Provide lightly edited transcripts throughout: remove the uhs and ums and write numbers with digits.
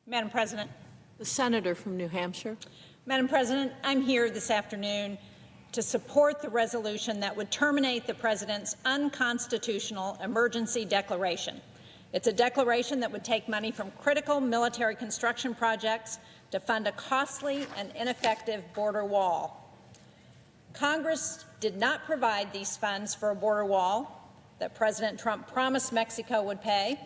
Madam President. The senator from New Hampshire. Madam President, I'm here this afternoon to support the resolution that would terminate the President's unconstitutional emergency declaration. It's a declaration that would take money from critical military construction projects to fund a costly and ineffective border wall. Congress did not provide these funds for a border wall that President Trump promised Mexico would pay.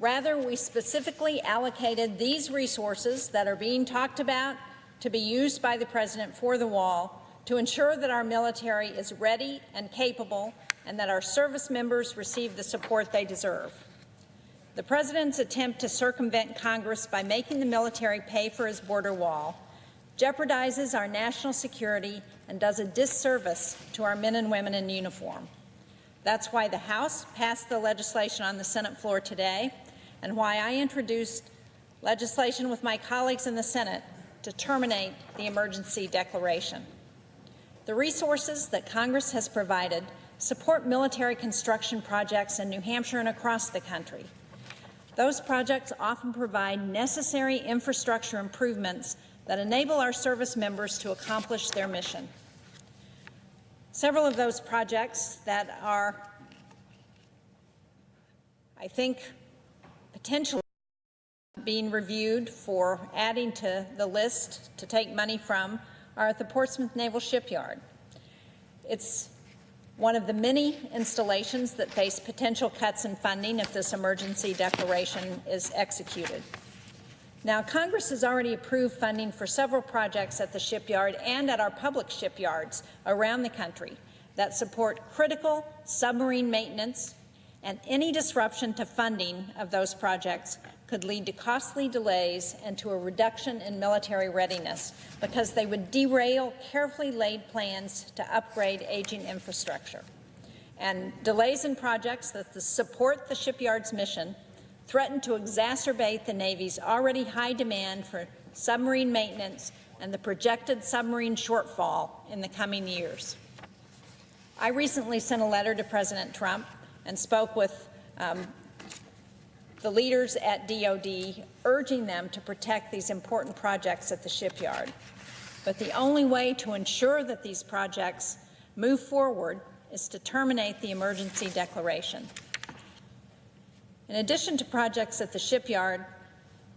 Rather, we specifically allocated these resources that are being talked about to be used by the President for the wall to ensure that our military is ready and capable and that our service members receive the support they deserve. The President's attempt to circumvent Congress by making the military pay for his border wall jeopardizes our national security and does a disservice to our men and women in uniform. That's why the House passed the legislation on the Senate floor today, and why I introduced legislation with my colleagues in the Senate to terminate the emergency declaration. The resources that Congress has provided support military construction projects in New Hampshire and across the country. Those projects often provide necessary infrastructure improvements that enable our service members to accomplish their mission. Several of those projects that are, I think, potentially being reviewed for adding to the list to take money from are at the Portsmouth Naval Shipyard. It's one of the many installations that face potential cuts in funding if this emergency declaration is executed. Now, Congress has already approved funding for several projects at the shipyard and at our public shipyards around the country that support critical submarine maintenance, and any disruption to funding of those projects could lead to costly delays and to a reduction in military readiness because they would derail carefully laid plans to upgrade aging infrastructure. And delays in projects that support the shipyard's mission threaten to exacerbate the Navy's already high demand for submarine maintenance and the projected submarine shortfall in the coming years. I recently sent a letter to President Trump and spoke with the leaders at DOD, urging them to protect these important projects at the shipyard. But the only way to ensure that these projects move forward is to terminate the emergency declaration. In addition to projects at the shipyard,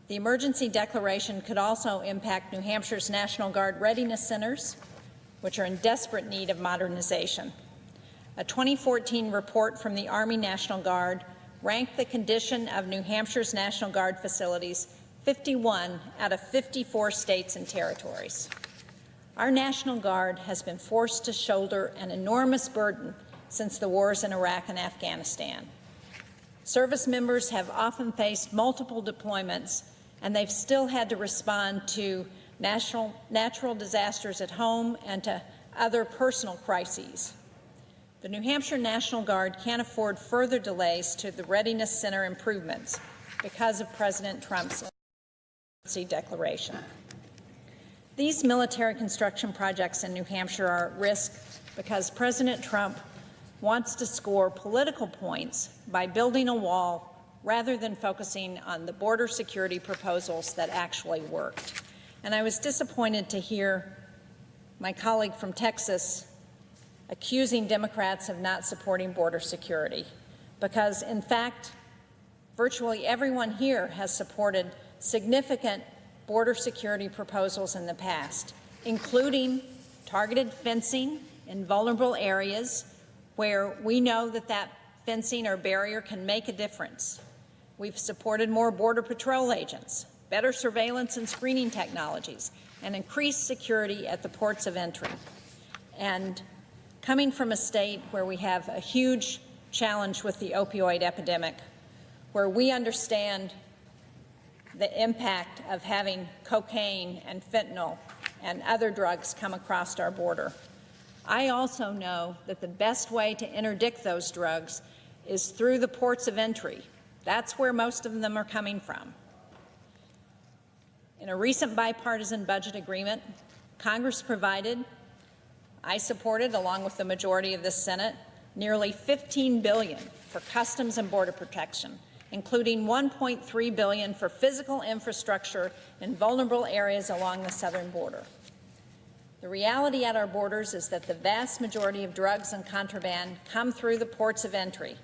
the emergency declaration could also impact New Hampshire's National Guard readiness centers, which are in desperate need of modernization. A 2014 report from the Army National Guard ranked the condition of New Hampshire's National Guard facilities 51 out of 54 states and territories. Our National Guard has been forced to shoulder an enormous burden since the wars in Iraq and Afghanistan. Service members have often faced multiple deployments, and they've still had to respond to natural disasters at home and to other personal crises. The New Hampshire National Guard can't afford further delays to the Readiness Center improvements because of President Trump's emergency declaration. These military construction projects in New Hampshire are at risk because President Trump wants to score political points by building a wall rather than focusing on the border security proposals that actually worked. And I was disappointed to hear my colleague from Texas accusing Democrats of not supporting border security, because, in fact, virtually everyone here has supported significant border security proposals in the past, including targeted fencing in vulnerable areas where we know that fencing or barrier can make a difference. We've supported more Border Patrol agents, better surveillance and screening technologies, and increased security at the ports of entry. And coming from a state where we have a huge challenge with the opioid epidemic, where we understand the impact of having cocaine and fentanyl and other drugs come across our border, I also know that the best way to interdict those drugs is through the ports of entry. That's where most of them are coming from. In a recent bipartisan budget agreement, Congress provided, I supported, along with the majority of the Senate, nearly $15 billion for customs and border protection, including $1.3 billion for physical infrastructure in vulnerable areas along the southern border. The reality at our borders is that the vast majority of drugs and contraband come through the ports of entry.